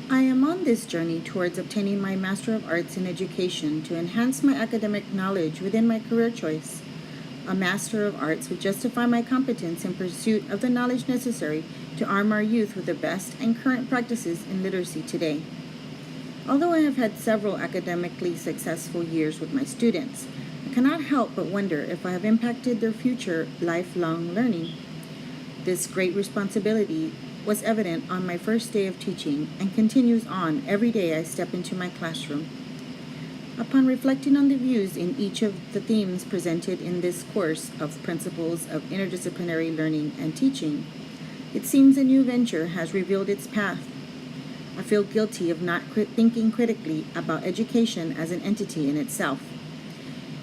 I am on this journey towards obtaining my Master of Arts in Education to enhance my academic knowledge within my career choice. A Master of Arts would justify my competence in pursuit of the knowledge necessary to arm our youth with the best and current practices in literacy today. Although I have had several academically successful years with my students, I cannot help but wonder if I have impacted their future lifelong learning. This great responsibility was evident on my first day of teaching and continues on every day I step into my classroom. Upon reflecting on the views in each of the themes presented in this course of Principles of Interdisciplinary Learning and Teaching, it seems a new venture has revealed its path. I feel guilty of not thinking critically about education as an entity in itself.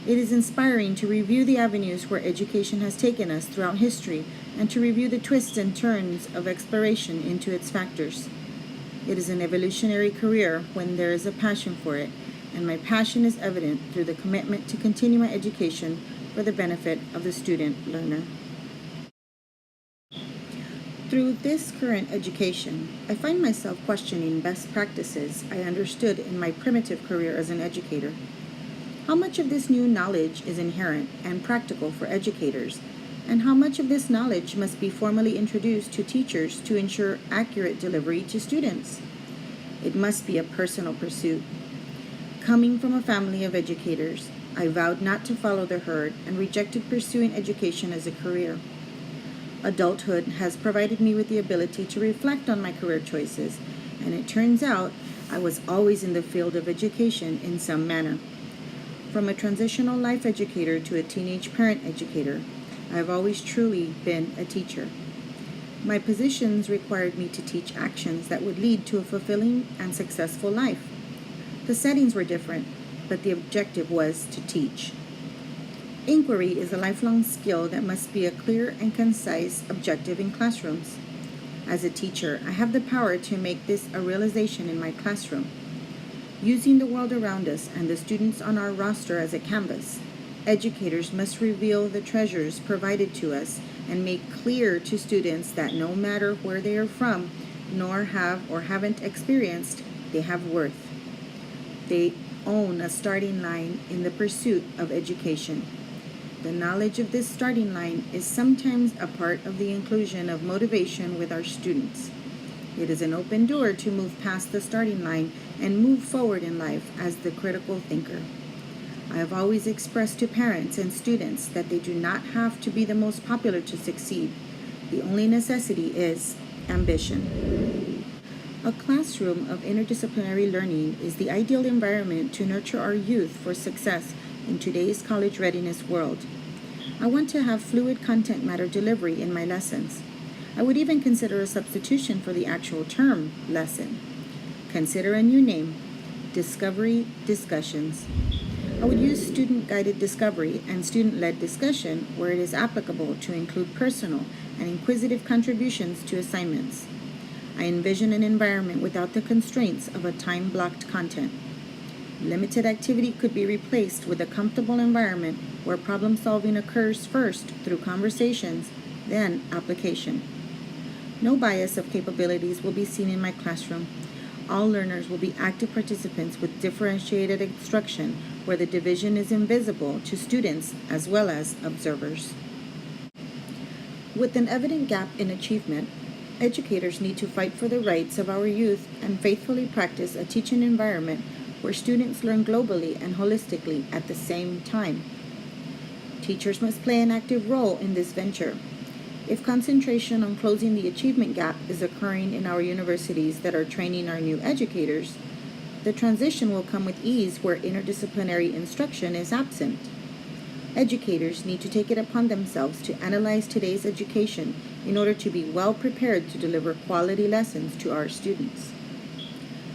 It is inspiring to review the avenues where education has taken us throughout history and to review the twists and turns of exploration into its factors. It is an evolutionary career when there is a passion for it, and my passion is evident through the commitment to continue my education for the benefit of the student learner. Through this current education, I find myself questioning best practices I understood in my primitive career as an educator. How much of this new knowledge is inherent and practical for educators, and how much of this knowledge must be formally introduced to teachers to ensure accurate delivery to students? It must be a personal pursuit. Coming from a family of educators, I vowed not to follow the herd and rejected pursuing education as a career. Adulthood has provided me with the ability to reflect on my career choices, and it turns out I was always in the field of education in some manner. From a transitional life educator to a teenage parent educator, I have always truly been a teacher. My positions required me to teach actions that would lead to a fulfilling and successful life. The settings were different, but the objective was to teach. Inquiry is a lifelong skill that must be a clear and concise objective in classrooms. As a teacher, I have the power to make this a realization in my classroom. Using the world around us and the students on our roster as a canvas, educators must reveal the treasures provided to us and make clear to students that no matter where they are from, nor have or haven't experienced, they have worth. They own a starting line in the pursuit of education. The knowledge of this starting line is sometimes a part of the inclusion of motivation with our students. It is an open door to move past the starting line and move forward in life as the critical thinker. I have always expressed to parents and students that they do not have to be the most popular to succeed. The only necessity is ambition. A classroom of interdisciplinary learning is the ideal environment to nurture our youth for success in today's college readiness world. I want to have fluid content matter delivery in my lessons. I would even consider a substitution for the actual term lesson. Consider a new name, Discovery Discussions. I would use student-guided discovery and student-led discussion where it is applicable to include personal and inquisitive contributions to assignments. I envision an environment without the constraints of a time-blocked content. Limited activity could be replaced with a comfortable environment where problem solving occurs first through conversations, then application. No bias of capabilities will be seen in my classroom. All learners will be active participants with differentiated instruction where the division is invisible to students as well as observers. With an evident gap in achievement, educators need to fight for the rights of our youth and faithfully practice a teaching environment where students learn globally and holistically at the same time. Teachers must play an active role in this venture. If concentration on closing the achievement gap is occurring in our universities that are training our new educators, the transition will come with ease where interdisciplinary instruction is absent. Educators need to take it upon themselves to analyze today's education in order to be well prepared to deliver quality lessons to our students.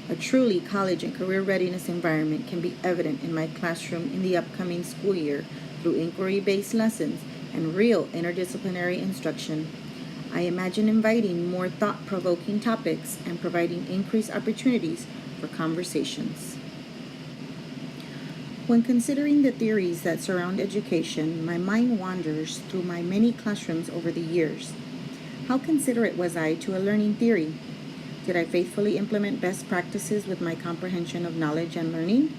A truly college and career readiness environment can be evident in my classroom in the upcoming school year through inquiry-based lessons and real interdisciplinary instruction. I imagine inviting more thought-provoking topics and providing increased opportunities for conversations. When considering the theories that surround education, my mind wanders through my many classrooms over the years. How considerate was I to a learning theory? Did I faithfully implement best practices with my comprehension of knowledge and learning?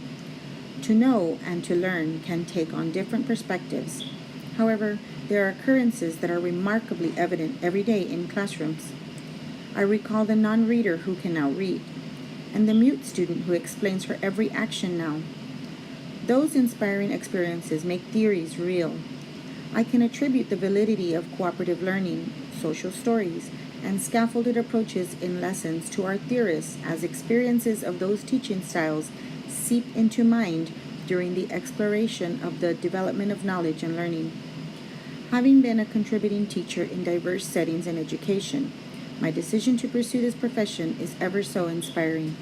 To know and to learn can take on different perspectives. However, there are occurrences that are remarkably evident every day in classrooms. I recall the non-reader who can now read, and the mute student who explains her every action now. Those inspiring experiences make theories real. I can attribute the validity of cooperative learning, social stories, and scaffolded approaches in lessons to our theorists as experiences of those teaching styles seep into mind during the exploration of the development of knowledge and learning. Having been a contributing teacher in diverse settings in education, my decision to pursue this profession is ever so inspiring.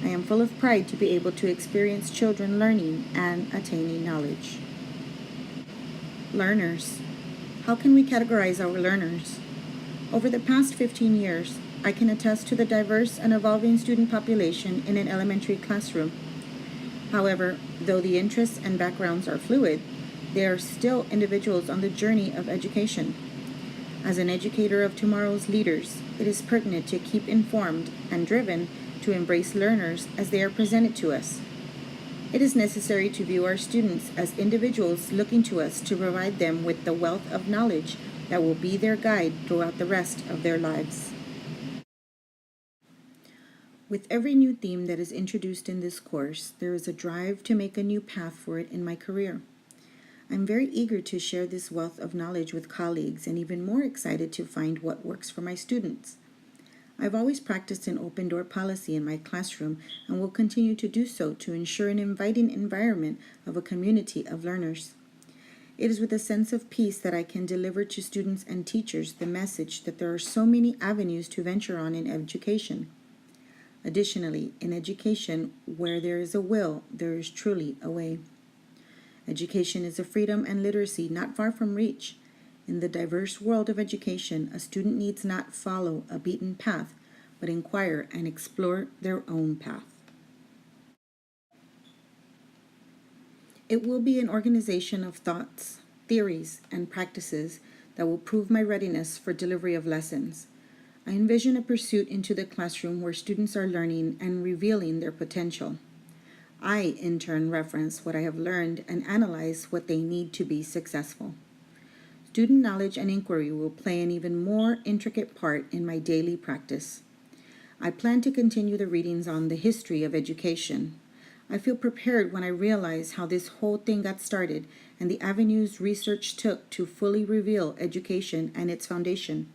I am full of pride to be able to experience children learning and attaining knowledge. Learners. How can we categorize our learners? Over the past 15 years, I can attest to the diverse and evolving student population in an elementary classroom. However, though the interests and backgrounds are fluid, they are still individuals on the journey of education. As an educator of tomorrow's leaders, it is pertinent to keep informed and driven to embrace learners as they are presented to us. It is necessary to view our students as individuals looking to us to provide them with the wealth of knowledge that will be their guide throughout the rest of their lives. With every new theme that is introduced in this course, there is a drive to make a new path for it in my career. I'm very eager to share this wealth of knowledge with colleagues and even more excited to find what works for my students. I've always practiced an open door policy in my classroom and will continue to do so to ensure an inviting environment of a community of learners. It is with a sense of peace that I can deliver to students and teachers the message that there are so many avenues to venture on in education. Additionally, in education, where there is a will, there is truly a way. Education is a freedom and literacy not far from reach. In the diverse world of education, a student needs not follow a beaten path, but inquire and explore their own path. It will be an organization of thoughts, theories, and practices that will prove my readiness for delivery of lessons. I envision a pursuit into the classroom where students are learning and revealing their potential. I, in turn, reference what I have learned and analyze what they need to be successful. Student knowledge and inquiry will play an even more intricate part in my daily practice. I plan to continue the readings on the history of education. I feel prepared when I realize how this whole thing got started and the avenues research took to fully reveal education and its foundation.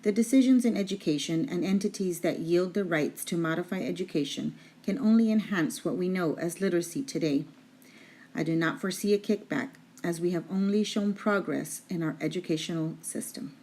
The decisions in education and entities that yield the rights to modify education can only enhance what we know as literacy today. I do not foresee a kickback, as we have only shown progress in our educational system.